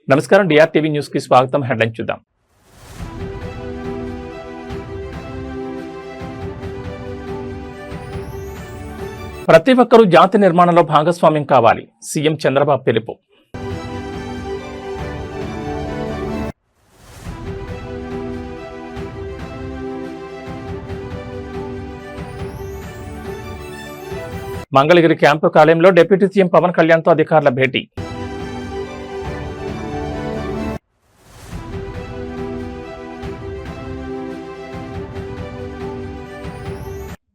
నమస్కారం డిఆర్టీవీ న్యూస్ కి స్వాగతం. హెడ్లైన్ చూద్దాం. ప్రతి ఒక్కరూ జాతి నిర్మాణంలో భాగస్వామ్యం కావాలి. సీఎం చంద్రబాబు పిలుపు. మంగళగిరి క్యాంపు కార్యాలయంలో డిప్యూటీ సీఎం పవన్ కళ్యాణ్తో అధికారుల భేటీ.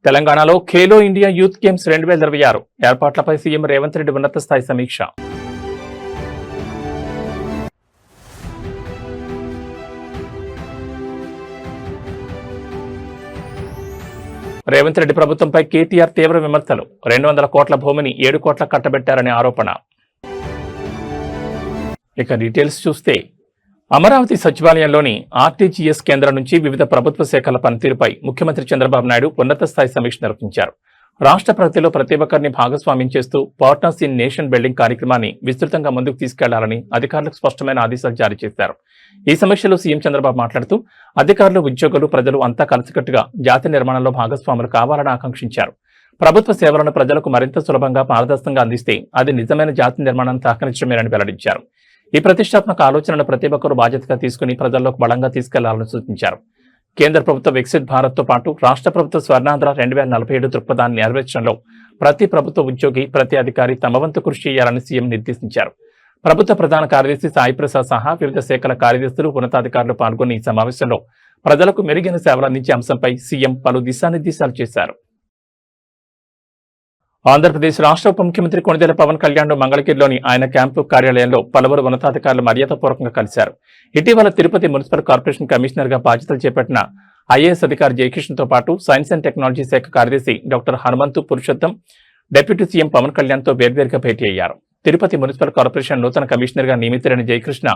తెలంగాణలో ఖేలో ఇండియా యూత్ గేమ్స్ 2026 ఏర్పాట్లపై సీఎం రేవంత్ రెడ్డి ఉన్నత స్థాయి సమీక్ష. రేవంత్ రెడ్డి ప్రభుత్వంపై కేటీఆర్ తీవ్ర విమర్శలు. 200 కోట్ల భూమిని 7 కోట్ల కట్టబెట్టారనే ఆరోపణ. ఇక డీటెయిల్స్ చూస్తే, అమరావతి సచివాలయంలోని ఆర్టీజీఎస్ కేంద్రం నుంచి వివిధ ప్రభుత్వ శాఖల పనితీరుపై ముఖ్యమంత్రి చంద్రబాబు నాయుడు ఉన్నత స్థాయి సమీక్ష నిర్వహించారు. రాష్ట్ర ప్రగతిలో ప్రతి ఒక్కరిని భాగస్వామ్యం చేస్తూ పార్ట్నర్స్ ఇన్ నేషన్ బిల్డింగ్ కార్యక్రమాన్ని విస్తృతంగా ముందుకు తీసుకెళ్లాలని అధికారులకు స్పష్టమైన ఆదేశాలు జారీ చేశారు. ఈ సమీక్షలో సీఎం చంద్రబాబు మాట్లాడుతూ అధికారులు, ఉద్యోగులు, ప్రజలు అంతా కలిసికట్టుగా జాతి నిర్మాణంలో భాగస్వాములు కావాలని ఆకాంక్షించారు. ప్రభుత్వ సేవలను ప్రజలకు మరింత సులభంగా, పారదర్శకంగా అందిస్తే అది నిజమైన జాతి నిర్మాణాన్ని సహకరించడమేనని వెల్లడించారు. ఈ ప్రతిష్టాత్మక ఆలోచనను ప్రతి ఒక్కరూ బాధ్యతగా తీసుకుని ప్రజల్లోకి బలంగా తీసుకెళ్లాలని సూచించారు. కేంద్ర ప్రభుత్వ వికసిత్ భారత్ తో పాటు రాష్ట్ర ప్రభుత్వ స్వర్ణాంధ్ర 2047 దృక్పథాన్ని నెరవేర్చడంలో ప్రతి ప్రభుత్వ ఉద్యోగి, ప్రతి అధికారి తమ వంతు కృషి చేయాలని సీఎం నిర్దేశించారు. ప్రభుత్వ ప్రధాన కార్యదర్శి సాయి ప్రసాద్ సహా వివిధ శాఖల కార్యదర్శులు, ఉన్నతాధికారులు పాల్గొన్న ఈ సమావేశంలో ప్రజలకు మెరుగైన సేవలు అందించే అంశంపై సీఎం పలు దిశానిర్దేశాలు చేశారు. ఆంధ్రప్రదేశ్ రాష్ట్ర ఉప ముఖ్యమంత్రి కొణిదెల పవన్ కళ్యాణ్ మంగళగిరిలోని ఆయన క్యాంపు కార్యాలయంలో పలువురు ఉన్నతాధికారులు మర్యాదపూర్వకంగా కలిశారు. ఇటీవల తిరుపతి మున్సిపల్ కార్పొరేషన్ కమిషనర్ గా బాధ్యతలు చేపట్టిన ఐఏఎస్ అధికారి జయకృష్ణతో పాటు సైన్స్ అండ్ టెక్నాలజీ శాఖ కార్యదర్శి doctor Hanumanthu Purushotham deputy CM Pawan కళ్యాణ్తో వేర్వేరుగా భేటీ అయ్యారు. తిరుపతి మున్సిపల్ కార్పొరేషన్ నూతన కమిషనర్ గా నియమితులైన జయకృష్ణ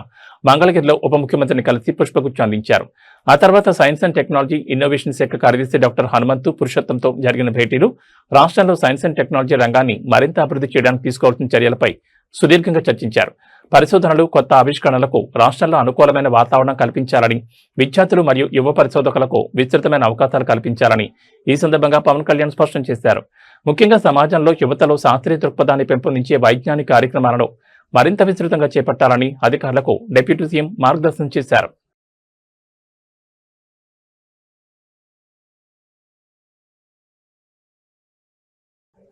మంగళగిరిలో ఉప ముఖ్యమంత్రిని కలిసి పుష్పగుచ్చం అందించారు. ఆ తర్వాత సైన్స్ అండ్ టెక్నాలజీ, ఇన్నోవేషన్ శాఖ కార్యదర్శి డాక్టర్ హనుమంతు పురుషోత్తంతో జరిగిన భేటీలు రాష్ట్రంలో సైన్స్ అండ్ టెక్నాలజీ రంగాన్ని మరింత అభివృద్ధి చేయడానికి తీసుకోవాల్సిన చర్యలపై సుదీర్ఘంగా చర్చించారు. పరిశోధనలు, కొత్త ఆవిష్కరణలకు రాష్ట్రంలో అనుకూలమైన వాతావరణం కల్పించాలని, విద్యార్థులు మరియు యువ పరిశోధకులకు విస్తృతమైన అవకాశాలు కల్పించాలని ఈ సందర్భంగా పవన్ కళ్యాణ్ స్పష్టం చేశారు. ముఖ్యంగా సమాజంలో యువతలో శాస్త్రీయ దృక్పథాన్ని పెంపొందించే వైజ్ఞానిక కార్యక్రమాలను మరింత విస్తృతంగా చేపట్టాలని అధికారులకు డిప్యూటీ సీఎం మార్గదర్శనం చేశారు.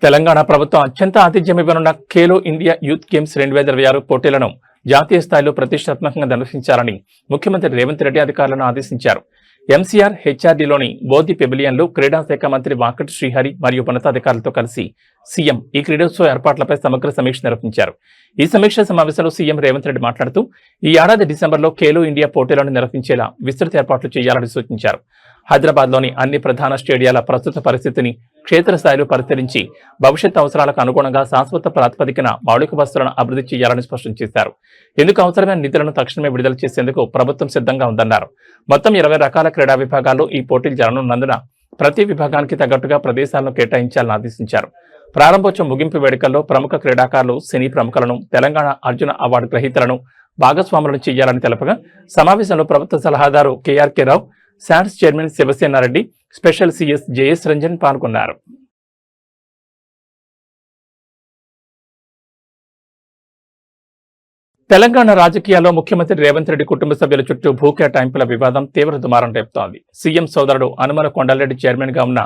తెలంగాణ ప్రభుత్వం అత్యంత ఆతిథ్యం ఇవ్వనున్న ఖేలో ఇండియా యూత్ గేమ్స్ 2026 పోటీలను జాతీయ స్థాయిలో ప్రతిష్టాత్మకంగా నిర్వహించాలని ముఖ్యమంత్రి రేవంత్ రెడ్డి అధికారులను ఆదేశించారు. ఎంసీఆర్ హెచ్ఆర్డీలోని బోధి పెవిలియన్లో క్రీడా శాఖ మంత్రి వాకటి శ్రీహరి మరియు ఉన్నతాధికారులతో కలిసి సీఎం ఈ క్రీడోత్సవ ఏర్పాట్లపై సమగ్ర సమీక్ష నిర్వహించారు. ఈ సమీక్ష సమావేశంలో సీఎం రేవంత్ రెడ్డి మాట్లాడుతూ ఈ ఏడాది డిసెంబర్లో ఖేలో ఇండియా పోటీలను నిర్వహించేలా విస్తృత ఏర్పాట్లు చేయాలని సూచించారు. హైదరాబాద్లోని అన్ని ప్రధాన స్టేడియాల ప్రస్తుత పరిస్థితిని క్షేత్రస్థాయిలో పరిశీలించి భవిష్యత్ అవసరాలకు అనుగుణంగా శాశ్వత ప్రాతిపదికన మౌలిక వసతులను అభివృద్ధి చేయాలని స్పష్టం చేశారు. ఇందుకు అవసరమైన నిధులను తక్షణమే విడుదల చేసేందుకు ప్రభుత్వం సిద్ధంగా ఉందన్నారు. మొత్తం 20 రకాల క్రీడా విభాగాల్లో ఈ పోటీలు జరగనున్నందున ప్రతి విభాగానికి తగ్గట్టుగా ప్రదేశాలను కేటాయించాలని ఆదేశించారు. ప్రారంభోత్సవ ముగింపు వేడుకల్లో ప్రముఖ క్రీడాకారులు, సినీ ప్రముఖులను, తెలంగాణ అర్జున అవార్డు గ్రహీతలను భాగస్వాములను చేయాలని తెలపగా సమావేశంలో ప్రభుత్వ సలహాదారు KRK Rao, SATS chairman Shivasena Reddy, special CS JS Ranjan పాల్గొన్నారు. తెలంగాణ రాజకీయాల్లో ముఖ్యమంత్రి రేవంత్ రెడ్డి కుటుంబ సభ్యుల చుట్టూ భూ కేటాయింపుల వివాదం తీవ్ర దుమారం రేపుతోంది. సీఎం సోదరుడు అనుమల కొండలరెడ్డి చైర్మన్ గా ఉన్న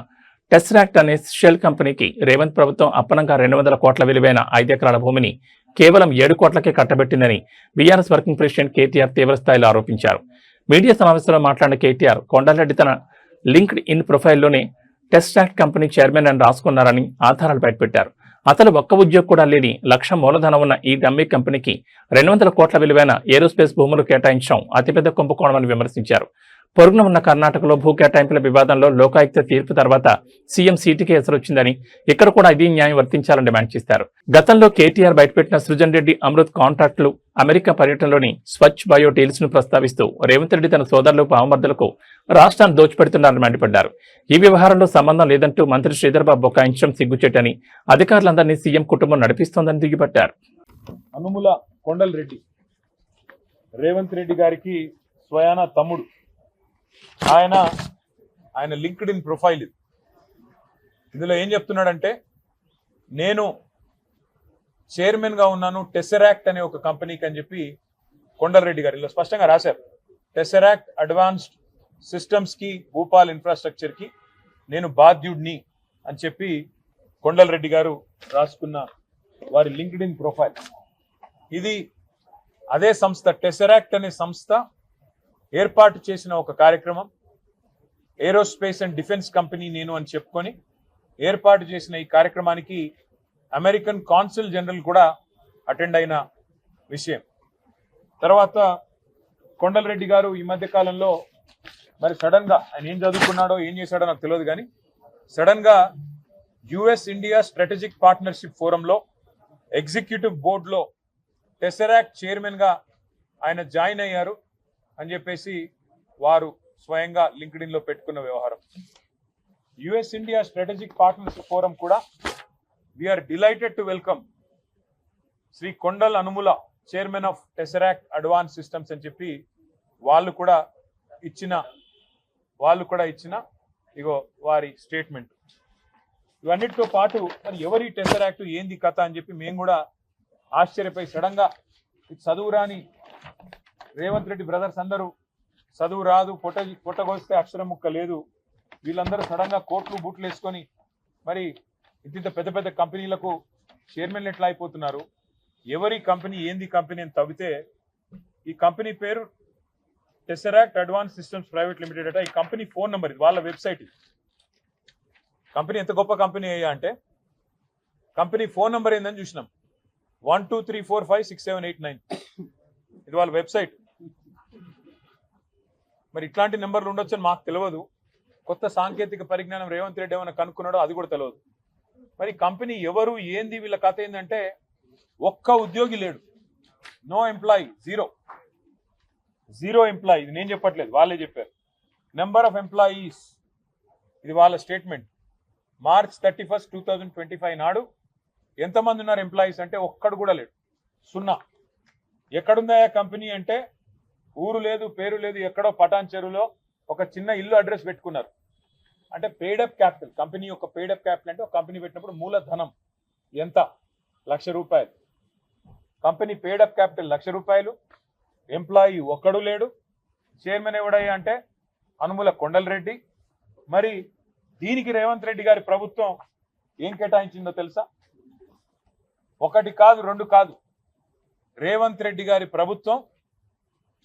టెస్రాక్ట్ అనే షెల్ కంపెనీకి రేవంత్ ప్రభుత్వం అప్పనంగా 200 కోట్ల విలువైన 5 ఎకరాల భూమిని కేవలం 7 కోట్లకే కట్టబెట్టిందని బీఆర్ఎస్ వర్కింగ్ ప్రెసిడెంట్ కేటీఆర్ తీవ్రస్థాయిలో ఆరోపించారు. మీడియా సమావేశంలో మాట్లాడిన కేటీఆర్, కొండలరెడ్డి తన లింక్డ్ ఇన్ ప్రొఫైల్లోనే టెస్రాక్ట్ కంపెనీ చైర్మన్ అని రాసుకున్నారని ఆధారాలు బయటపెట్టారు. అతను ఒక్క ఉద్యోగి కూడా లేని లక్ష మూలధనం ఉన్న ఈ డమ్మీ కంపెనీకి 200 కోట్ల విలువైన ఏరోస్పేస్ భూములు కేటాయించడం అతిపెద్ద కుంభకోణమని విమర్శించారు. పొరుగున ఉన్న కర్ణాటకలో భూ కేటాయింపుల వివాదంలో లోకాయుక్త తీర్పు తర్వాత సీఎం సీటుకే ఎసరొచ్చిందని, ఇక్కడ కూడా ఇదే న్యాయం వర్తించాలని డిమాండ్ చేశారు. గతంలో కేటీఆర్ బయటపెట్టిన సృజన్ రెడ్డి అమృత్ కాంట్రాక్టులు, అమెరికా పర్యటనలోని స్వచ్ఛ బయో డీల్స్ ను ప్రస్తావిస్తూ రేవంత్ రెడ్డి తన సోదరులు, బావమర్దులకు రాష్ట్రాన్ని దోచిపెడుతున్నారని మండిపడ్డారు. ఈ వ్యవహారంలో సంబంధం లేదంటూ మంత్రి శ్రీధర్ బాబు బొకాయించడం సిగ్గుచేటని, అధికారులందరినీ సీఎం కుటుంబం నడిపిస్తోందని దిగిపట్టారు. అనుముల కొండల్ రెడ్డి రేవంత్ రెడ్డి గారికి స్వయానా తమ్ముడు. ఆయన లింక్డ్ ఇన్ ప్రొఫైల్ ఇది. ఇందులో ఏం చెప్తున్నాడంటే, నేను చైర్మన్ గా ఉన్నాను టెసరాక్ట్ అనే ఒక కంపెనీకి అని చెప్పి కొండలరెడ్డి గారు ఇలా స్పష్టంగా రాశారు. టెసరాక్ట్ అడ్వాన్స్డ్ సిస్టమ్స్ కి, భూపాల్ ఇన్ఫ్రాస్ట్రక్చర్ కి నేను బాధ్యుడిని అని చెప్పి కొండలరెడ్డి గారు రాసుకున్న వారి లింక్డ్ ఇన్ ప్రొఫైల్ ఇది. అదే సంస్థ టెసరాక్ట్ అనే సంస్థ ఏర్పాటు చేసిన ఒక కార్యక్రమం, ఏరోస్పేస్ అండ్ డిఫెన్స్ కంపెనీ నేను అని చెప్పుకొని ఏర్పాటు చేసిన ఈ కార్యక్రమానికి అమెరికన్ కాన్సుల్ జనరల్ కూడా అటెండ్ అయిన విషయం. తర్వాత కొండలరెడ్డి గారు ఈ మధ్య కాలంలో మరి సడన్ గా ఆయన ఏం చదువుకున్నాడో ఏం చేశాడో నాకు తెలియదు, కానీ సడన్ గా యుఎస్ ఇండియా స్ట్రాటజిక్ పార్ట్నర్షిప్ ఫోరంలో ఎగ్జిక్యూటివ్ బోర్డులో టెసరాక్ట్ చైర్మన్ గా ఆయన జాయిన్ అయ్యారు అని చెప్పేసి వారు స్వయంగా లింక్డ్ ఇన్ లో పెట్టుకున్న వ్యవహారం. US India strategic partnership forum కూడా we're delighted to welcome Shri Kondal Anumula chairman of Tesseract advance systems అని చెప్పి వాళ్ళు కూడా ఇచ్చిన ఇగో వారి స్టేట్మెంట్. ఇవన్నిటితో పాటు మరి ఎవరి టెసరాక్ట్ ఏంది కథ అని చెప్పి మేము కూడా ఆశ్చర్యపోయి సడన్ గా చదువు రాని రేవంత్ రెడ్డి బ్రదర్స్ అందరూ చదువు రాదు, పొట్టగోస్తే అక్షరం ముక్క లేదు, వీళ్ళందరూ సడన్ గా కోట్లు బూట్లు వేసుకొని మరి ఇంత పెద్ద పెద్ద కంపెనీలకు చైర్మన్లు ఎట్లా అయిపోతున్నారు, ఎవరి కంపెనీ ఏంది కంపెనీ అని తవ్వితే ఈ కంపెనీ పేరు టెసరాక్ట్ అడ్వాన్స్ సిస్టమ్స్ ప్రైవేట్ లిమిటెడ్ అట. ఈ కంపెనీ ఫోన్ నెంబర్ ఇది, వాళ్ళ వెబ్సైట్ ఇది. కంపెనీ ఎంత గొప్ప కంపెనీ అయ్యా అంటే కంపెనీ ఫోన్ నెంబర్ ఏందని చూసినాం, 1234567889. ఇది వాళ్ళ వెబ్సైట్. మరి ఇట్లాంటి నెంబర్లు ఉండొచ్చని మాకు తెలియదు. కొత్త సాంకేతిక పరిజ్ఞానం రేవంత్ రెడ్డి ఏమైనా కనుక్కున్నాడో అది కూడా తెలియదు. మరి కంపెనీ ఎవరు ఏంది వీళ్ళ కథ ఏంటంటే ఒక్క ఉద్యోగి లేడు, నో ఎంప్లాయీ, జీరో ఎంప్లాయీ. ఇది నేను చెప్పట్లేదు, వాళ్ళే చెప్పారు. నెంబర్ ఆఫ్ ఎంప్లాయీస్ ఇది వాళ్ళ స్టేట్మెంట్. March 31, 2025 నాడు ఎంతమంది ఉన్నారు ఎంప్లాయీస్ అంటే ఒక్కడు కూడా లేడు, 0. ఎక్కడుందా కంపెనీ అంటే ఊరు లేదు, పేరు లేదు, ఎక్కడో పటాన్ చెరువులో ఒక చిన్న ఇల్లు అడ్రస్ పెట్టుకున్నారు. అంటే పెయిడప్ క్యాపిటల్, కంపెనీ యొక్క పెయిడప్ క్యాపిటల్ అంటే ఒక కంపెనీ పెట్టినప్పుడు మూలధనం ఎంత, ₹1,00,000. కంపెనీ పెయిడప్ క్యాపిటల్ ₹1,00,000, ఎంప్లాయీ ఒక్కడు లేడు. చైర్మన్ ఎవడయ్యా అంటే అనుముల కొండలరెడ్డి. మరి దీనికి రేవంత్ రెడ్డి గారి ప్రభుత్వం ఏం కేటాయించిందో తెలుసా? 1 కాదు 2 కాదు, రేవంత్ రెడ్డి గారి ప్రభుత్వం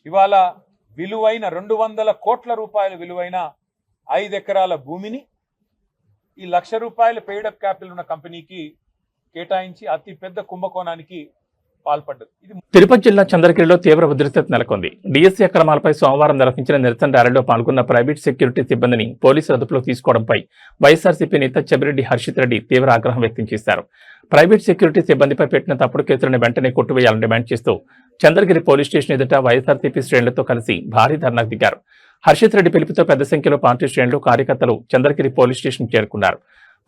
ఇవాళ విలువైన 200 కోట్ల రూపాయల విలువైన 5 ఎకరాల భూమిని ఈ ₹1,00,000 పెయిడప్ క్యాపిటల్ ఉన్న కంపెనీకి కేటాయించి అతి పెద్ద కుంభకోణానికి పాల్పడ్డది. తిరుపతి జిల్లా చంద్రగిరిలో తీవ్ర ఉద్రిక్తత నెలకొంది. డిఎస్సీ అక్రమాలపై సోమవారం నిర్వహించిన నిరసన ర్యాలీలో పాల్గొన్న ప్రైవేట్ సెక్యూరిటీ సిబ్బందిని పోలీసులు అదుపులోకి తీసుకోవడంపై వైఎస్ఆర్సీపీ నేత చెబిరెడ్డి హర్షిత్ రెడ్డి తీవ్ర ఆగ్రహం వ్యక్తం చేశారు. ప్రైవేట్ సెక్యూరిటీ సిబ్బందిపై పెట్టిన తప్పుడు కేసులను వెంటనే కొట్టివేయాలని డిమాండ్ చేస్తూ చంద్రగిరి పోలీస్ స్టేషన్ ఎదుట వైఎస్ఆర్సీపీ శ్రేణులతో కలిసి భారీ ధర్నాకు దిగారు. హర్షిత్ రెడ్డి పిలుపుతో పెద్ద సంఖ్యలో పార్టీ శ్రేణులు, కార్యకర్తలు చంద్రగిరి పోలీస్ స్టేషన్ చేరుకున్నారు.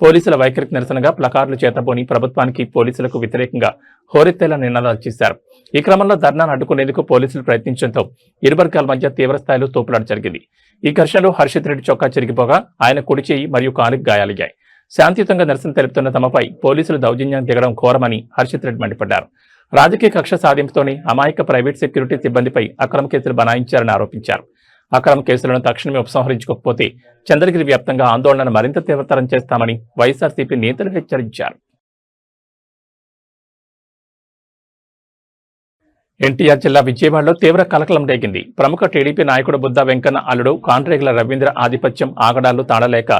పోలీసుల వైఖరికి నిరసనగా ప్లకార్డులు చేతబోని ప్రభుత్వానికి, పోలీసులకు వ్యతిరేకంగా హోరెత్తేలా నినాదాలు చేశారు. ఈ క్రమంలో ధర్నాను అడ్డుకునేందుకు పోలీసులు ప్రయత్నించడంతో ఇరు వర్గాల మధ్య తీవ్రస్థాయిలో తోపులాట జరిగింది. ఈ ఘర్షణలో హర్షిత్ రెడ్డి చొక్కా చిరిగిపోగా ఆయన కుడి చేయి మరియు కాలికి గాయాలయ్యాయి. శాంతియుతంగా నిరసన తెలుపుతున్న తమపై పోలీసులు దౌర్జన్యం దిగడం ఘోరమని హర్షిత్ రెడ్డి మండిపడ్డారు. రాజకీయ కక్ష సాధింపుతోనే అమాయక ప్రైవేట్ సెక్యూరిటీ సిబ్బందిపై అక్రమ కేసులు బనాయించారని ఆరోపించారు. అక్రమ కేసులను తక్షణమే ఉపసంహరించుకోకపోతే చంద్రగిరి వ్యాప్తంగా ఆందోళనను మరింత తీవ్రతరం చేస్తామని వైఎస్ఆర్సీపీ నేతలు హెచ్చరించారు. ఎన్టీఆర్ జిల్లా విజయవాడలో తీవ్ర కలకలం రేగింది. ప్రముఖ టీడీపీ నాయకుడు బుద్ధా వెంకన్న అల్లుడు కాండ్రేగుల రవీంద్ర ఆధిపత్యం ఆగడాలు తాళలేక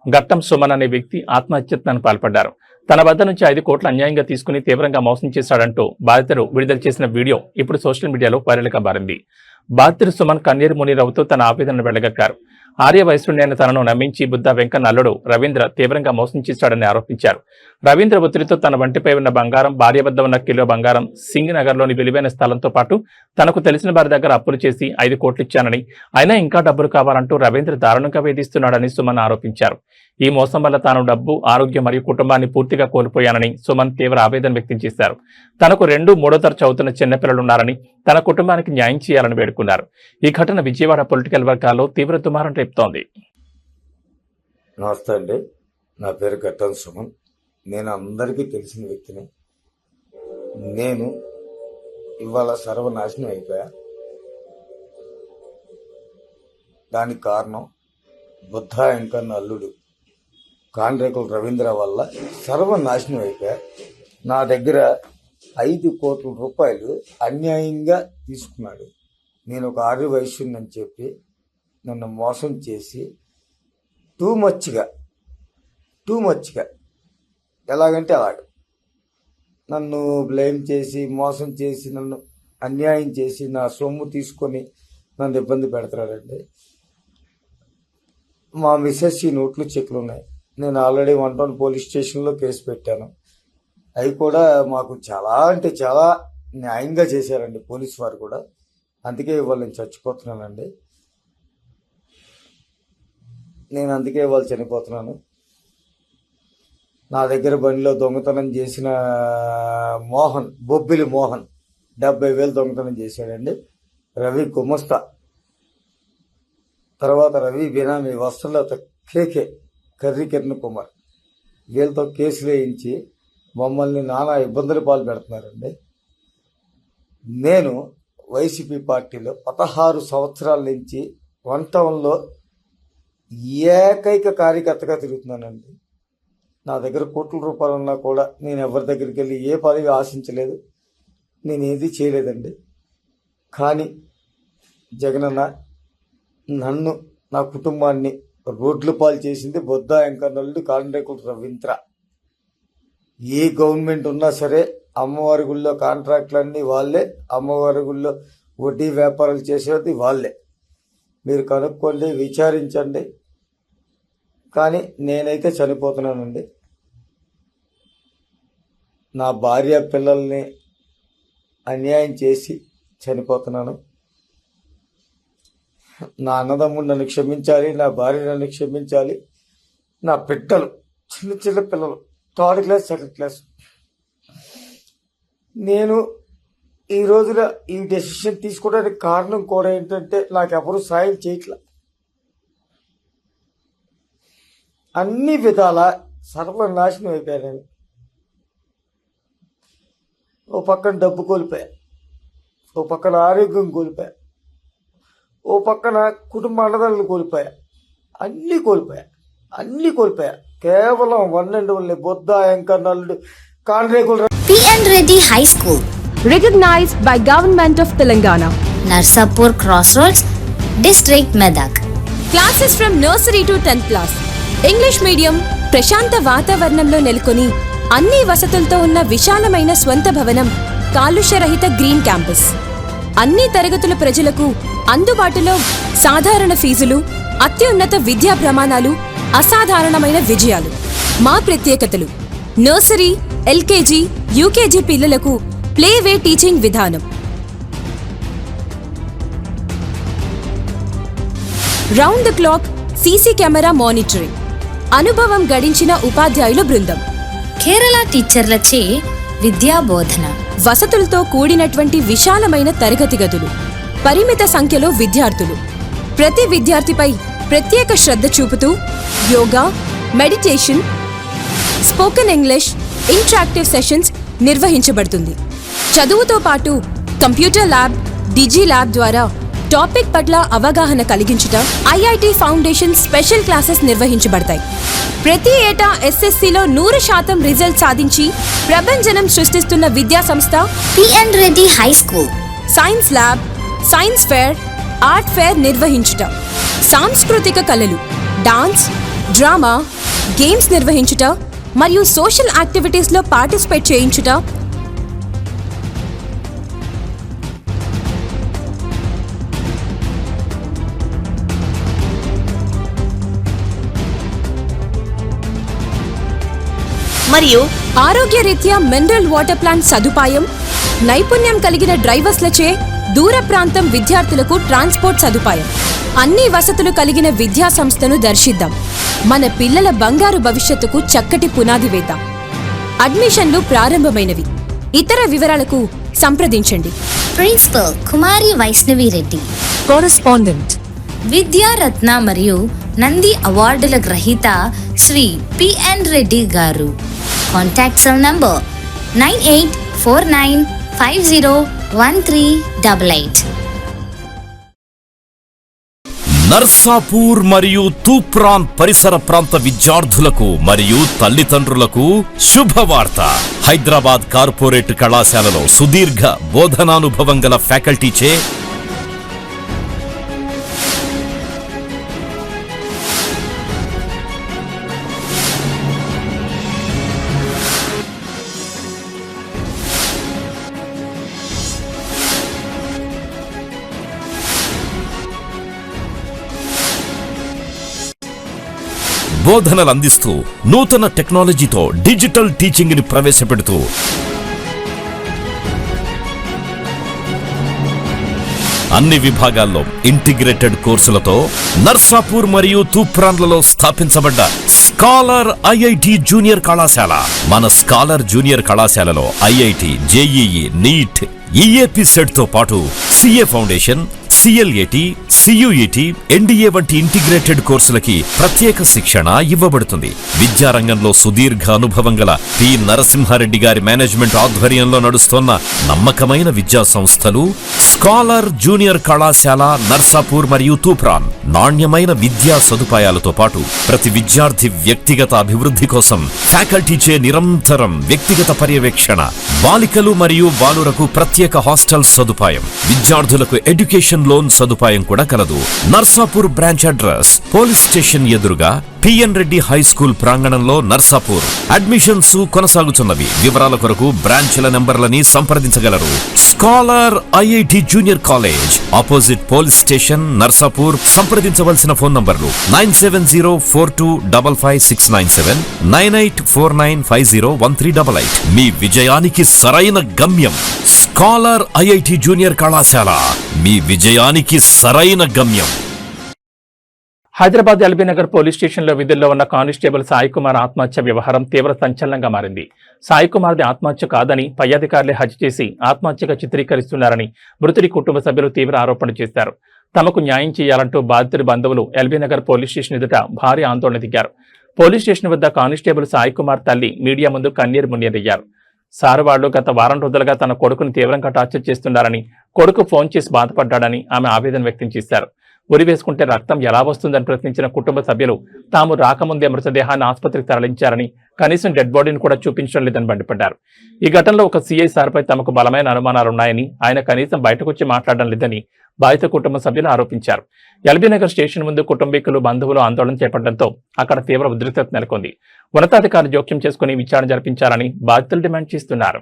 గట్టం సుమన్ అనే వ్యక్తి ఆత్మహత్యత్నానికి పాల్పడ్డారు. తన వద్ద నుంచి 5 కోట్లు అన్యాయంగా తీసుకుని తీవ్రంగా మోసం చేశాడంటూ బాధితుడు విడుదల చేసిన వీడియో ఇప్పుడు సోషల్ మీడియాలో వైరల్గా మారింది. బాధితుడు సుమన్ కన్నీరు మునీరవుతూ తన ఆవేదనను వెళ్లగక్కారు. ఆర్యవైశ్యుడైన తనను నమ్మించి బుద్ధ వెంకన్న అల్లుడు రవీంద్ర తీవ్రంగా మోసం చేశాడని ఆరోపించారు. రవీంద్ర ఒత్తిడితో తన వంటిపై ఉన్న బంగారం, భార్య వద్ద ఉన్న కిలో బంగారం, సింగ్ నగర్లోని విలువైన స్థలంతో పాటు తనకు తెలిసిన వారి దగ్గర అప్పులు చేసి 5 కోట్లు ఇచ్చానని, అయినా ఇంకా డబ్బులు కావాలంటూ రవీంద్ర దారుణంగా వేధిస్తున్నాడని సుమన్ ఆరోపించారు. ఈ మోసం వల్ల తాను డబ్బు, ఆరోగ్యం మరియు కుటుంబాన్ని పూర్తిగా కోల్పోయానని సుమన్ తీవ్ర ఆవేదన వ్యక్తం చేశారు. తనకు 2, 3వ తరగతి చదువుతున్న చిన్నపిల్లలున్నారని, తన కుటుంబానికి న్యాయం చేయాలని వేడుకున్నారు. ఈ ఘటన విజయవాడ పొలిటికల్ వర్గాల్లో తీవ్ర దుమారం రేపుతోంది. నమస్తే అండి, నా పేరు గట్టం సుమన్. నేను అందరికీ తెలిసిన వ్యక్తిని. నేను ఇవాళ సర్వనాశనం అయిపోయా. దానికి కారణం బుద్ధ వెంకన్న అల్లుడు కాండ్రేకుల రవీంద్ర వల్ల సర్వనాశనం అయిపోయా. నా దగ్గర 5 కోట్ల రూపాయలు అన్యాయంగా తీసుకున్నాడు. నేను ఒక ఆర్యవైశ్యుని చెప్పి నన్ను మోసం చేసి టూ మచ్గా ఎలాగంటే అలాగ నన్ను బ్లేమ్ చేసి, మోసం చేసి, నన్ను అన్యాయం చేసి, నా సొమ్ము తీసుకొని నన్ను ఇబ్బంది పెడతాడండి. మా మిస్సెస్ ఈ నోట్లు చెక్లు ఉన్నాయి. నేను ఆల్రెడీ 1 పోలీస్ స్టేషన్లో కేసు పెట్టాను. అవి కూడా మాకు చాలా అంటే చాలా న్యాయంగా చేశారండి పోలీసు వారు కూడా. అందుకే ఇవాళ నేను చచ్చిపోతున్నానండి. అందుకే ఇవాళ చనిపోతున్నాను. నా దగ్గర బండిలో దొంగతనం చేసిన బొబ్బిలి మోహన్ 70,000 దొంగతనం చేశాడండి. రవి గుమస్తా, తర్వాత రవి బినామీ వసలత కేకే కర్రీ కిరణ్ కుమార్, వీళ్ళతో కేసులు వేయించి మమ్మల్ని నానా ఇబ్బందులు పాలు పెడుతున్నారండి. నేను వైసీపీ పార్టీలో 16 సంవత్సరాల నుంచి 1 టౌన్లో ఏకైక కార్యకర్తగా తిరుగుతున్నానండి. నా దగ్గర కోట్ల రూపాయలు ఉన్నా కూడా నేను ఎవరి దగ్గరికి వెళ్ళి ఏ పదవి ఆశించలేదు, నేను ఏది చేయలేదండి. కానీ జగనన్న నన్ను, నా కుటుంబాన్ని రోడ్ల పాలు చేసింది బుద్ధ వెంకన్నల్లుడు కాండ్రేకుల రవీంద్ర. ఏ గవర్నమెంట్ ఉన్నా సరే అమ్మవారి గుళ్ళో కాంట్రాక్టులన్నీ వాళ్ళే, అమ్మవారి గుళ్ళో వడ్డీ వ్యాపారాలు చేసేది వాళ్ళే. మీరు కనుక్కోండి, విచారించండి. కానీ నేనైతే చనిపోతున్నానండి. నా భార్య పిల్లల్ని అన్యాయం చేసి చనిపోతున్నాను. నా అన్నదమ్ముడు నన్ను క్షమించాలి, నా భార్య నన్ను క్షమించాలి. నా బిడ్డలు, చిన్న పిల్లలు, 3rd క్లాస్ 2nd క్లాస్. నేను ఈ రోజున ఈ డెసిషన్ తీసుకోవడానికి కారణం కూడా ఏంటంటే నాకెవరు సాయం చేయట్లా. అన్ని విధాల సర్వనాశనం అయిపోయాను. ఓ పక్కన డబ్బు కోల్పోయా, ఓ పక్కన ఆరోగ్యం కోల్పోయా, ఓ పక్కన కుటుంబ అండదారులు కోల్పోయా, అన్నీ కోల్పోయా. కేవలం 1 and only Buddha వెంకన్నల్లుడు కాండ్రేకుల P.N. Reddy High School, recognized by Government of Telangana. Narsapur Crossroads, District Medak. Classes from nursery to 10th class. English medium, ప్రశాంత వాతావరణంలో నెలకొని అన్ని వసతులతో ఉన్న విశాలమైన స్వంత భవనం, కాలుష్యరహిత గ్రీన్ క్యాంపస్. అన్ని తరగతుల ప్రజలకు అందుబాటులో సాధారణ ఫీజులు, అత్యున్నత విద్యా ప్రమాణాలు, అసాధారణమైన విజయాలు. మా ప్రత్యేకతలు: నర్సరీ, ఎల్కేజీ, యూకేజీ పిల్లలకు ప్లేవే టీచింగ్ విధానం, round the clock CC camera monitoring, అనుభవం గడించిన ఉపాధ్యాయుల బృందం, కేరళ టీచర్లచే విద్యా బోధన, వసతులతో కూడినటువంటి విశాలమైన తరగతి గదులు, పరిమిత సంఖ్యలో విద్యార్థులు. ప్రతి విద్యార్థిపై ప్రత్యేక శ్రద్ధ చూపుతూ yoga, meditation, spoken English, interactive sessions నిర్వహించబడుతుంది. చదువుతో పాటు కంప్యూటర్ ల్యాబ్, డిజీ ల్యాబ్ ద్వారా టాపిక్ పట్ల అవగాహన కలిగించుట, ఐఐటి ఫౌండేషన్ స్పెషల్ క్లాసెస్ నిర్వహించబడతాయి. ప్రతి ఏటా ఎస్ఎస్సిలో 100% రిజల్ట్ సాధించి ప్రభంజనం సృష్టిస్తున్న విద్యా సంస్థ P.N. Reddy High School. Science lab, science fair, art fair నిర్వహించుట, సాంస్కృతిక కళలు, డాన్స్, డ్రామా, గేమ్స్ నిర్వహించుట మరియు సోషల్ యాక్టివిటీస్లో పార్టిసిపేట్ చేయించుట, మరియు ఆరోగ్యరీత్యా మినరల్ వాటర్ ప్లాంట్ సదుపాయం, నైపుణ్యం కలిగిన డ్రైవర్స్లచే దూర ప్రాంతం విద్యార్థులకు ట్రాన్స్పోర్ట్ సదుపాయం, అన్ని వసతులు కలిగిన విద్యా సంస్థను దర్శిద్దాం. మన పిల్లల బంగారు భవిష్యత్తుకు చక్కటి పునాది వేద్దాం. అడ్మిషన్లు ప్రారంభమైనవి. ఇతర వివరాలకు సంప్రదించండి. ప్రిన్సిపల్ కుమారి వైష్ణవి రెడ్డి, కరెస్పాండెంట్ విద్యారత్న మరియు నంది అవార్డుల గ్రహీత శ్రీ పిఎన్ రెడ్డి గారు. Contact cell number 9849501388. నర్సాపూర్ మరియు తూప్రాన్ పరిసర ప్రాంత విద్యార్థులకు మరియు తల్లిదండ్రులకు శుభవార్త. హైదరాబాద్ కార్పొరేట్ కళాశాలలో సుదీర్ఘ బోధనానుభవం గల ఫ్యాకల్టీచే బోధనలు అందిస్తూ నూతన టెక్నాలజీతో డిజిటల్ టీచింగ్ ని ప్రవేశపెడుతూ అన్ని విభాగాల్లో ఇంటిగ్రేటెడ్ కోర్సులతో నర్సాపూర్ మరియు తూప్రాన్లలో స్థాపించబడ్డ స్కాలర్ ఐఐటి జూనియర్ కళాశాల. మన స్కాలర్ జూనియర్ కళాశాలలో IIT, JEE, NEET, EAPCET తో పాటు CA foundation, CLAT, CUET, NDA వంటి ఇంటిగ్రేటెడ్ కోర్సులకి ప్రత్యేక శిక్షణ ఇవ్వబడుతుంది. విద్యారంగంలో సుదీర్ఘ అనుభవం గల పి నరసింహారెడ్డి గారి మేనేజ్మెంట్ ఆధ్వర్యంలో నడుస్తున్న నమ్మకమైన విద్యా సంస్థలు స్కాలర్ జూనియర్ కళాశాల నర్సాపూర్ మరియు తూప్రాన్. నాణ్యమైన విద్యా సదుపాయాలతో పాటు ప్రతి విద్యార్థి వ్యక్తిగత అభివృద్ధి కోసం ఫ్యాకల్టీచే నిరంతరం వ్యక్తిగత పర్యవేక్షణ, బాలికలు మరియు బాలురకు ప్రత్యేక హాస్టల్ సదుపాయం, విద్యార్థులకు ఎడ్యుకేషన్ లోన్ సదుపాయం కూడా కలదు. Narsapur branch address police station ఎదురుగా పిఎన్ రెడ్డి హై స్కూల్ ప్రాంగణంలో నర్సాపూర్. అడ్మిషన్స్ కొనసాగుతున్నవి. వివరాల కొరకు బ్రాంచ్ల నెంబర్లని సంప్రదించగలరు. Scholar IIT junior college opposite police station Narsapur. సంప్రదించవలసిన ఫోన్ నంబర్లు 9704255697, 9849501388. మీ విజయానికి సరైన గమ్యం స్కాలర్ ఐఐటి జూనియర్ కళాశాల. మీ విజయానికి సరైన గమ్యం. హైదరాబాద్ ఎల్బీనగర్ పోలీస్ స్టేషన్లో విధుల్లో ఉన్న కానిస్టేబుల్ సాయి కుమార్ ఆత్మహత్య వ్యవహారం తీవ్ర సంచలనంగా మారింది. సాయి కుమార్ది ఆత్మహత్య కాదని పై అధికారులే హత్య చేసి ఆత్మహత్యగా చిత్రీకరిస్తున్నారని మృతుడి కుటుంబ సభ్యులు తీవ్ర ఆరోపణ చేశారు. తమకు న్యాయం చేయాలంటూ బాధితుడి బంధువులు ఎల్బీనగర్ పోలీస్ స్టేషన్ ఎదుట భారీ ఆందోళన దిగారు. పోలీస్ స్టేషన్ వద్ద కానిస్టేబుల్ సాయి కుమార్ తల్లి మీడియా ముందు కన్నీరు మున్నీరయ్యారు. సారు వాళ్లు గత వారం రోజులుగా తన కొడుకును తీవ్రంగా టార్చర్ చేస్తున్నారని, కొడుకు ఫోన్ చేసి బాధపడ్డాడని ఆమె ఆవేదన వ్యక్తం చేశారు. ఉరి వేసుకుంటే రక్తం ఎలా వస్తుందని ప్రశ్నించిన కుటుంబ సభ్యులు తాము రాకముందే మృతదేహాన్ని ఆసుపత్రికి తరలించారని, కనీసం డెడ్ బాడీని కూడా చూపించడం లేదని మండిపడ్డారు. ఈ ఘటనలో ఒక సీఐ సార్పై తమకు బలమైన అనుమానాలున్నాయని, ఆయన కనీసం బయటకొచ్చి మాట్లాడడం లేదని బాధిత కుటుంబ సభ్యులు ఆరోపించారు. ఎల్బీనగర్ స్టేషన్ ముందు కుటుంబీకులు, బంధువులు ఆందోళన చేపట్టడంతో అక్కడ తీవ్ర ఉద్రిక్తత నెలకొంది. ఉన్నతాధికారులు జోక్యం చేసుకుని విచారణ జరిపించాలని బాధితులు డిమాండ్ చేస్తున్నారు.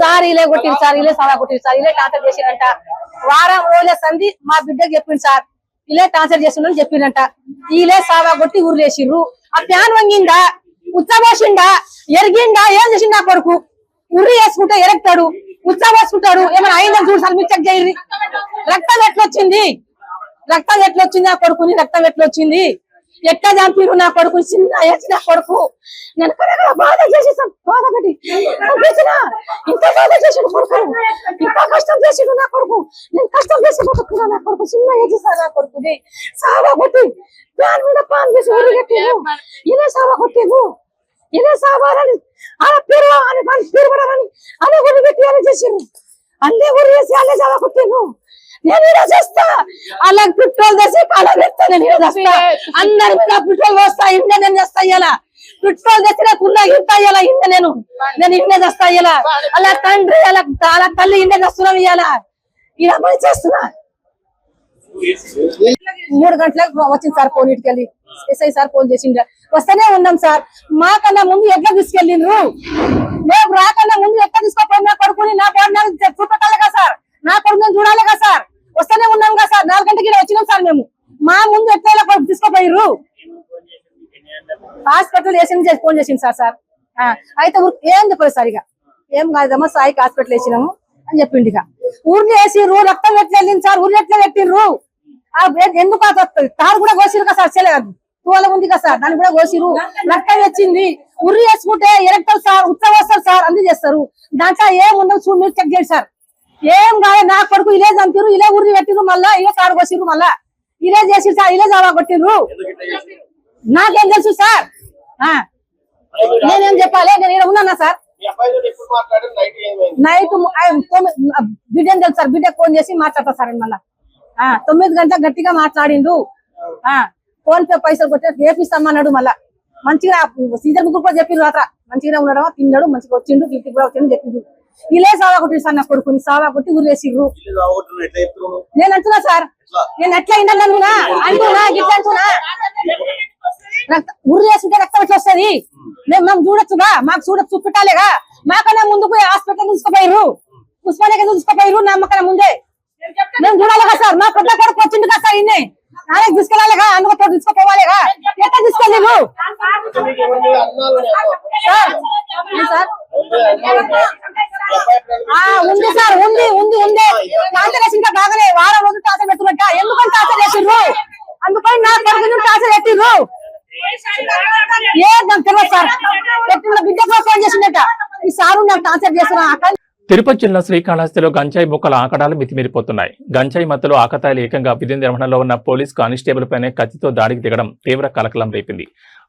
సార్ ఇలా కొట్టిరు సార్, ఇలా సవా కొట్టిరు సార్, ఇలా టార్చర్ చేసిరంట. వారం రోజుల సంధి మా బిడ్డకి చెప్పింది సార్, ఇలా టార్చర్ చేస్తుండని చెప్పిందంట. ఇలా సావా కొట్టి ఊర్లేసిర్రు. ఆ ప్యాన్ వంగిందా, ఉచ్చబోసిండా, ఎరిగిండా, ఏం చేసిండా కొడుకు? ఉర్రి వేసుకుంటే ఎరగతాడు, ఉచ్చబోసుకుంటాడు. ఏమైనా అయిందని చూడు సార్, మీరు చెక్ చేయండి. రక్తం ఎట్లొచ్చింది, రక్తం ఎట్లొచ్చింది? ఆ కొడుకుని రక్తం ఎట్లొచ్చింది? ఎట్లా చంపిరు నా కొడుకు? చిన్న ఏజ్ నా కొడుకు. నేను బాధ చేసేసాను, బాధ పెట్టి ఇంత బాధ చేసాడు కొడుకు, ఇంత కష్టం చేసాడు నా కొడుకు. నేను కష్టం చేసి బతుకున్నా నా కొడుకు, చిన్న ఏజ్ సార్ నా కొడుకుది. సావా కొట్టి ప్యాన్ మీద పాన్ చేసి ఊరి కట్టిను. ఇలా సావా కొట్టిను, ఇలా సావాలని అలా పేరు అని పేరు పడాలని అలా ఊరి పెట్టి అలా చేసిరు. అల్లే ఊరి వేసి అల్లే సావా కొట్టిను. నేను ఇలా చేస్తా, అలా పెట్రోల్ చేసి అలా పెడతా. నేను ఇలా చేస్తా, అందరి మీద పెట్రోల్ పోస్తా. ఇండ నేను చేస్తా, ఇలా పెట్రోల్ తెచ్చిన కున్నా ఇంత ఇలా ఇండ నేను ఇండ చేస్తా. ఇలా అలా తండ్రి అలా తల్లి ఇండ చేస్తున్నాం. ఇలా ఇలా పని చేస్తున్నా. 3 గంటలకు వచ్చింది సార్ ఫోన్ ఇటుకెళ్ళి ఎస్ఐ సార్ ఫోన్ చేసిండ వస్తేనే ఉన్నాం సార్. మాకన్నా ముందు ఎట్లా తీసుకెళ్ళిండ్రు, మేము రాకన్నా ముందు ఎట్లా తీసుకోపోయి నా కొడుకుని నా కోరిన చూపెట్టాలి కదా సార్, నా కొడుకుని చూడాలి కదా సార్. వస్తేనే ఉన్నాం కదా సార్, 4 గంటలకి వచ్చినాం సార్ మేము. మా ముందు ఎట్లా తీసుకోపోయిర్రు. హాస్పిటల్ వేసి ఫోన్ చేసింది సార్. అయితే ఏం చెప్పలేదు సార్, ఇక ఏం కాదమ్మా సాయికి హాస్పిటల్ వేసినాము అని చెప్పిండు. ఇక ఊర్లు వేసిర్రు, రక్తం ఎట్లా వెళ్ళింది సార్, ఊర్లు ఎట్లా పెట్టిర్రు, ఎందుకు తారు కూడా కోసిరు కదా సార్, చేయలేదు తువాల ఉంది కదా సార్, దాన్ని కూడా కోసిరు, రక్తం వచ్చింది. ఉర్రి వేసుకుంటే ఎరక్తారు సార్, ఉత్సవం వస్తారు సార్, అన్ని చేస్తారు. దాంట్లో ఏముందో చూడు మీరు చెక్ చేయండి సార్. ఏం కాదు, నా కొడుకు ఇలే చంపిరు, ఇలే ఉర్రి పెట్టిరు, మళ్ళా ఇలే కారు కోసిరు, మళ్ళా ఇలే చేసిరు సార్, ఇలే జావా కొట్టిర్రు. నాకేం తెలుసు సార్, నేనేం చెప్పాలి, నేను ఇక్కడ ఉన్నానా సార్. నైట్ బిడ్డని తెలుసు సార్, బిడ్డకు ఫోన్ చేసి మాట్లాడతా సార్. మళ్ళా 9 గంటలకు గట్టిగా మాట్లాడిండు. ఫోన్ పే పైసలు కొట్టి రేపిస్తామన్నాడు. మళ్ళా మంచిగా సీజన్ బుక్ కూడా చెప్పిండు. రాత్ర మంచిగా ఉన్నాడు, తిన్నాడు, మంచిగా వచ్చిండు, 50 కూడా వచ్చిండు చెప్పిండు. ఇలే సావా కొట్టి సార్, నా కొడుకుని సావా కొట్టి ఊరేసిర్రు. నేను అంటున్నా సార్, నేను ఎట్లా ఇంటన్నా అంటున్నా, గిట్లా అంటున్నా. ఉర్రి వేసుకుంటే రక్తం ఎట్లా వస్తుంది, మేము చూడొచ్చుగా, మాకు చూపెట్టాలిగా. మాకన్నా ముందుకు హాస్పిటల్ తీసుకుపోయిర్రు, ఉస్మానియా తీసుకుపోయిర్రు, నమ్మకన్నా ముందే మేము చూడాలి కదా సార్. మా పెద్ద కొడుకు వచ్చింది కదా సార్, ఇన్నే నానే తీసుకెళ్ళాలిగా, అందుకు తీసుకుపోవాలిగా. ఎట్లా తీసుకెళ్ళి ఉంది సార్, ఉంది టార్చర్ వేసి ఇంకా బాగానే వారం రోజులు టార్చర్ పెట్టుకుంట. ఎందుకని టార్చర్ చేసిర్రు, అందుకని నా కొడుకు టార్చర్ పెట్టిర్రు. తెలియదు సార్, పెట్టిన బిడ్డ ఫోన్ చేసిందట, ఈ సారు నాకు టార్చర్ చేస్తున్నా. తిరుపతి జిల్లా శ్రీకాళహస్తిలో గంజాయి మొక్కల ఆకడాలు మితిమీరిపోతున్నాయి. గంజాయి మత్తులో ఆకతాయిలు ఏకంగా విధి నిర్వహణలో ఉన్న పోలీస్ కానిస్టేబుల్ పైనే కత్తితో దాడికి దిగడం తీవ్ర కలకలం రేపింది.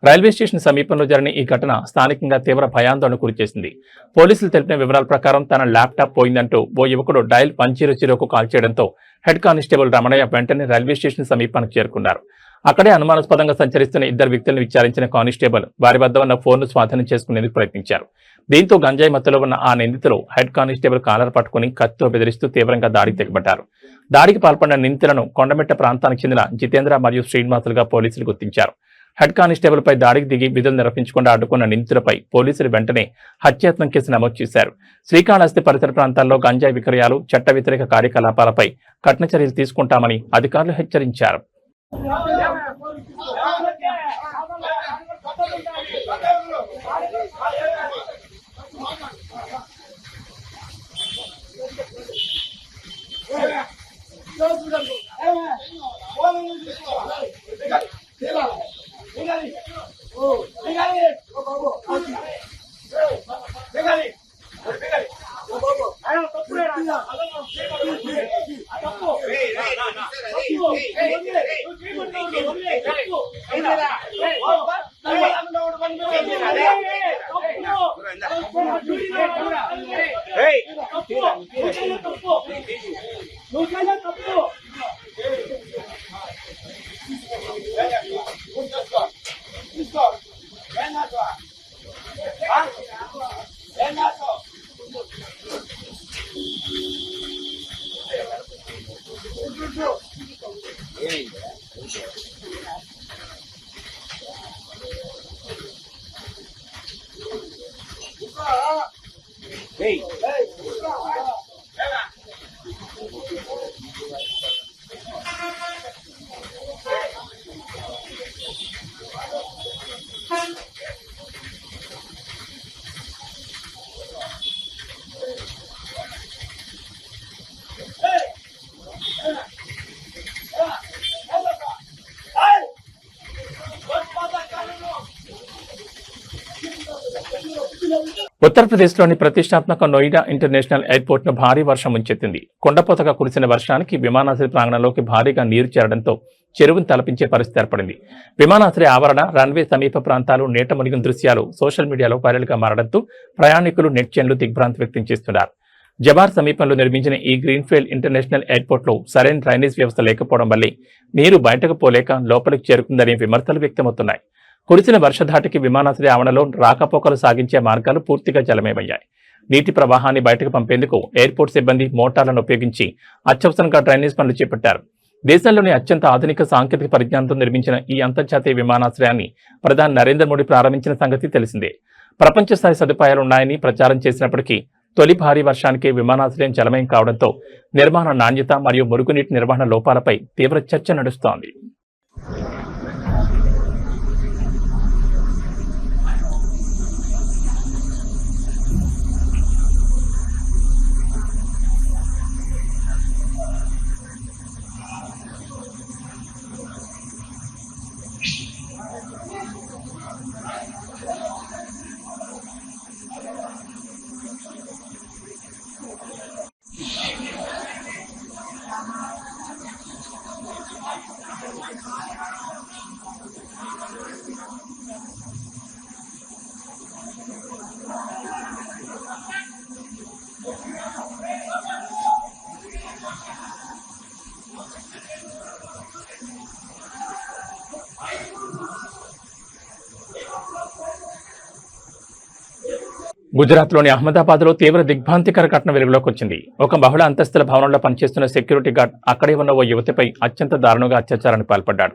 రైల్వే స్టేషన్ సమీపంలో జరిగిన ఈ ఘటన స్థానికంగా తీవ్ర భయాందోళన గురిచేసింది. పోలీసులు తెలిపిన వివరాల ప్రకారం తన ల్యాప్టాప్ పోయిందంటూ ఓ యువకుడు డయల్ 100కు కాల్ చేయడంతో హెడ్ కానిస్టేబుల్ రమణయ్య వెంటనే రైల్వే స్టేషన్ సమీపానికి చేరుకున్నారు. అక్కడే అనుమానాస్పదంగా సంచరిస్తున్న 2 వ్యక్తులను విచారించిన కానిస్టేబుల్ వారి వద్ద ఉన్న ఫోన్ను స్వాధీనం చేసుకునేందుకు ప్రయత్నించారు. దీంతో గంజాయి మత్తులో ఉన్న ఆ నిందితులు హెడ్ కానిస్టేబుల్ కాలర్ పట్టుకుని కత్తితో బెదిరిస్తూ తీవ్రంగా దాడికి తెగబడ్డారు. దాడికి పాల్పడిన నిందితులను కొండమెట్ట ప్రాంతానికి చెందిన జితేంద్ర మరియు శ్రీనివాసులుగా పోలీసులు గుర్తించారు. హెడ్ కానిస్టేబుల్ పై దాడికి దిగి విధులు నిర్వహించకుండా అడ్డుకున్న నిందితులపై పోలీసులు వెంటనే హత్యాయత్నం కేసు నమోదు చేశారు. శ్రీకాళహస్తి పరిసర ప్రాంతాల్లో గంజాయి విక్రయాలు, చట్ట వ్యతిరేక కార్యకలాపాలపై కఠిన చర్యలు తీసుకుంటామని అధికారులు హెచ్చరించారు. ఉత్తరప్రదేశ్లోని ప్రతిష్టాత్మక నోయిడా ఇంటర్నేషనల్ ఎయిర్పోర్ట్ ను భారీ వర్షం ముంచెత్తింది. కొండపోతగా కురిసిన వర్షానికి విమానాశ్రయ ప్రాంగణంలోకి భారీగా నీరు చేరడంతో చెరువును తలపించే పరిస్థితి ఏర్పడింది. విమానాశ్రయ ఆవరణ, రన్వే సమీప ప్రాంతాలు నీట మునిగిన దృశ్యాలు సోషల్ మీడియాలో వైరల్ గా మారడంతో ప్రయాణికులు, నెటిజన్లు దిగ్భ్రాంతి వ్యక్తం చేస్తున్నారు. జబార్ సమీపంలో నిర్మించిన ఈ గ్రీన్ఫీల్డ్ ఇంటర్నేషనల్ ఎయిర్పోర్ట్ లో సరైన డ్రైనేజ్ వ్యవస్థ లేకపోవడం వల్లే నీరు బయటకు పోలేక లోపలికి చేరుకుందనే విమర్శలు వ్యక్తమవుతున్నాయి. కురిసిన వర్షధాటికి విమానాశ్రయ ఆవరణలో రాకపోకలు సాగించే మార్గాలు పూర్తిగా జలమయమయ్యాయి. నీటి ప్రవాహాన్ని బయటకు పంపేందుకు ఎయిర్పోర్ట్ సిబ్బంది మోటార్లను ఉపయోగించి అత్యవసరంగా డ్రైనేజ్ పనులు చేపట్టారు. దేశంలోని అత్యంత ఆధునిక సాంకేతిక పరిజ్ఞానంతో నిర్మించిన ఈ అంతర్జాతీయ విమానాశ్రయాన్ని ప్రధాని నరేంద్ర మోడీ ప్రారంభించిన సంగతి తెలిసిందే. ప్రపంచ స్థాయి సదుపాయాలు ఉన్నాయని ప్రచారం చేసినప్పటికీ తొలి భారీ వర్షానికి విమానాశ్రయం జలమయం కావడంతో నిర్మాణ నాణ్యత మరియు మురుగునీటి నిర్వహణ లోపాలపై తీవ్ర చర్చ నడుస్తోంది. గుజరాత్లోని అహ్మదాబాద్లో తీవ్ర దిగ్భ్రాంతికర ఘటన వెలుగులోకి వచ్చింది. ఒక బహుళ అంతస్తుల భవనంలో పనిచేస్తున్న సెక్యూరిటీ గార్డ్ అక్కడే ఉన్న ఓ యువతిపై అత్యంత దారుణంగా అత్యాచారానికి పాల్పడ్డాడు.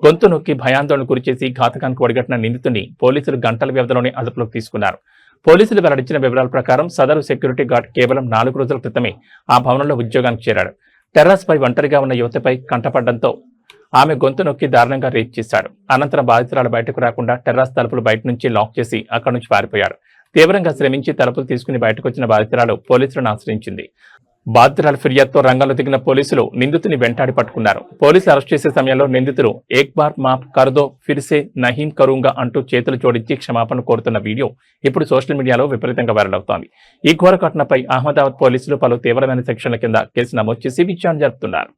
గొంతు నొక్కి భయాందోళన గురిచేసి ఘాతకానికి ఒడిగట్టిన నిందితుడిని పోలీసులు గంటల వ్యవధిలోనే అదుపులోకి తీసుకున్నారు. పోలీసులు వెల్లడించిన వివరాల ప్రకారం సదరు సెక్యూరిటీ గార్డ్ కేవలం 4 రోజుల క్రితమే ఆ భవనంలో ఉద్యోగానికి చేరాడు. టెర్రస్పై ఒంటరిగా ఉన్న యువతిపై కంటపడడంతో ఆమె గొంతు నొక్కి దారుణంగా రేప్ చేశాడు. అనంతరం బాధితురాలు బయటకు రాకుండా టెర్రస్ తలుపులు బయట నుంచి లాక్ చేసి అక్కడి నుంచి పారిపోయాడు. తీవ్రంగా శ్రమించి తలుపులు తీసుకుని బయటకు వచ్చిన బాధితురాలు పోలీసులను ఆశ్రయించింది. బాధితురాలు ఫిర్యాదుతో రంగంలో దిగిన పోలీసులు నిందితుని వెంటాడి పట్టుకున్నారు. పోలీసులు అరెస్ట్ చేసే సమయంలో నిందితుడు ఏక్ బార్ మాఫ్ కర్దో ఫిర్సే నహీం కరూంగా అంటూ చేతులు జోడించి క్షమాపణ కోరుతున్న వీడియో ఇప్పుడు సోషల్ మీడియాలో విపరీతంగా వైరల్ అవుతోంది. ఈ ఘోర ఘటనపై అహ్మదాబాద్ పోలీసులు పలు తీవ్రమైన సెక్షన్ల కింద కేసు నమోదు చేసి విచారణ జరుపుతున్నారు.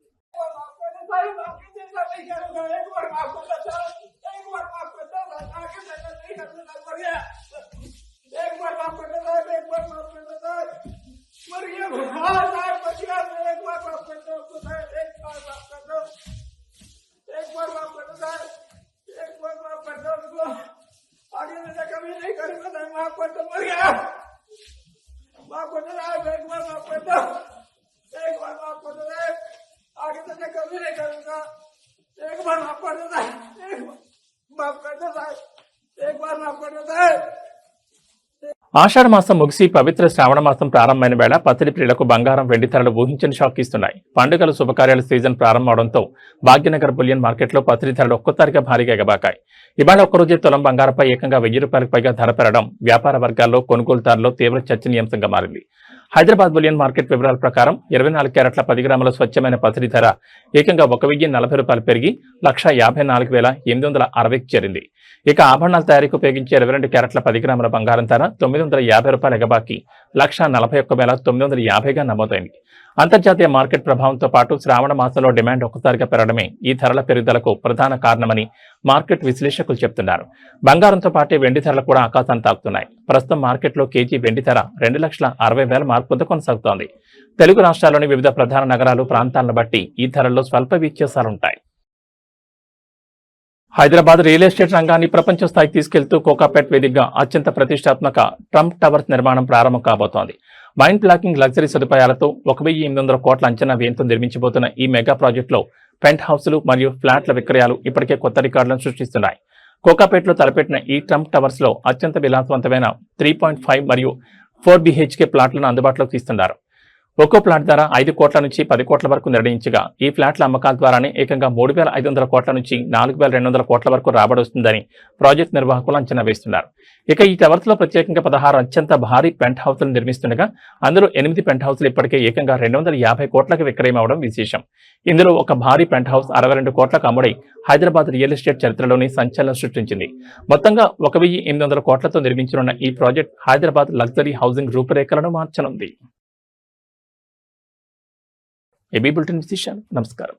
ఆషాఢ మాసం ముగిసి పవిత్ర శ్రావణ మాసం ప్రారంభమైన వేళ పత్తిడి ప్రియులకు బంగారం వెండి ధరలు ఊహించని షాక్ ఇస్తున్నాయి. పండుగల శుభకార్యాల సీజన్ ప్రారంభమవడంతో భాగ్యనగర్ బులియన్ మార్కెట్లో పత్తిడి ధరలు ఒక్కసారిగా భారీగా ఎగబాకాయి. ఇవాళ ఒక్కరోజే తులం బంగారంపై ఏకంగా 1000 రూపాయలకు పైగా ధర పెరగడం వ్యాపార వర్గాల్లో కొనుగోలుదారుల్లో తీవ్ర చర్చనీయాంశంగా మారింది. హైదరాబాద్ బులియన్ మార్కెట్ వివరాల ప్రకారం 24 క్యారెట్ల 10 గ్రాముల స్వచ్ఛమైన పత్తిడి ధర ఏకంగా 1040 రూపాయలు పెరిగి 1,54,860కి చేరింది. ఇక ఆభరణాల తయారీకి ఉపయోగించే 22 క్యారెట్ల 10 గ్రాముల బంగారం ధర 950 రూపాయల ఎగబాకి 1,41,950గా నమోదైంది. అంతర్జాతీయ మార్కెట్ ప్రభావంతో పాటు శ్రావణ మాసంలో డిమాండ్ ఒక్కసారిగా పెరగడమే ఈ ధరల పెరుగుదలకు ప్రధాన కారణమని మార్కెట్ విశ్లేషకులు చెబుతున్నారు. బంగారంతో పాటే వెండి ధరలు కూడా ఆకాశాన్ని తాకుతున్నాయి. ప్రస్తుతం మార్కెట్లో కేజీ వెండి ధర 2,60,000 మార్కు వద్ద కొనసాగుతోంది. తెలుగు రాష్ట్రాల్లోని వివిధ ప్రధాన నగరాలు ప్రాంతాలను బట్టి ఈ ధరల్లో స్వల్ప వ్యత్యాసాలుంటాయి. హైదరాబాద్ రియల్ ఎస్టేట్ రంగాన్ని ప్రపంచ స్థాయికి తీసుకెళ్తూ కోకాపేట్ వేదికగా అత్యంత ప్రతిష్టాత్మక ట్రంప్ టవర్స్ నిర్మాణం ప్రారంభం కాబోతోంది. మైండ్ బ్లాకింగ్ లగ్జరీ సదుపాయాలతో 1,800 కోట్ల అంచనా వ్యయంతో నిర్మించబోతున్న ఈ మెగా ప్రాజెక్టులో పెంట్ హౌస్లు మరియు ఫ్లాట్ల విక్రయాలు ఇప్పటికే కొత్త రికార్డులను సృష్టిస్తున్నాయి. కోకాపేట్లో తలపెట్టిన ఈ ట్రంప్ టవర్స్ లో అత్యంత విలాసవంతమైన 3.5 మరియు 4 BHK ప్లాట్లను అందుబాటులోకి తీస్తున్నారు. ఒక్కో ప్లాట్ ధర 5 కోట్ల నుంచి 10 కోట్ల వరకు నిర్ణయించగా ఈ ఫ్లాట్ల అమ్మకాల ద్వారానే ఏకంగా 3,500 కోట్ల నుంచి 4,200 కోట్ల వరకు రాబడొస్తుందని ప్రాజెక్ట్ నిర్వాహకులు అంచనా వేస్తున్నారు. ఇక ఈ టవర్స్ లో ప్రత్యేకంగా 16 అత్యంత భారీ పెంట్ హౌస్లు నిర్మిస్తుండగా అందులో 8 పెంట్ హౌస్లు ఇప్పటికే ఏకంగా 250 కోట్లకు విక్రయమవడం విశేషం. ఇందులో ఒక భారీ పెంట్ హౌస్ 62 కోట్లకు అమ్ముడై హైదరాబాద్ రియల్ ఎస్టేట్ చరిత్రలోని సంచలనం సృష్టించింది. మొత్తంగా 1,800 కోట్లతో నిర్మించనున్న ఈ ప్రాజెక్ట్ హైదరాబాద్ లగ్జరీ హౌసింగ్ రూపురేఖలను మార్చనుంది. ఏబీ బులెటిన్ విశేషాలు. నమస్కారం.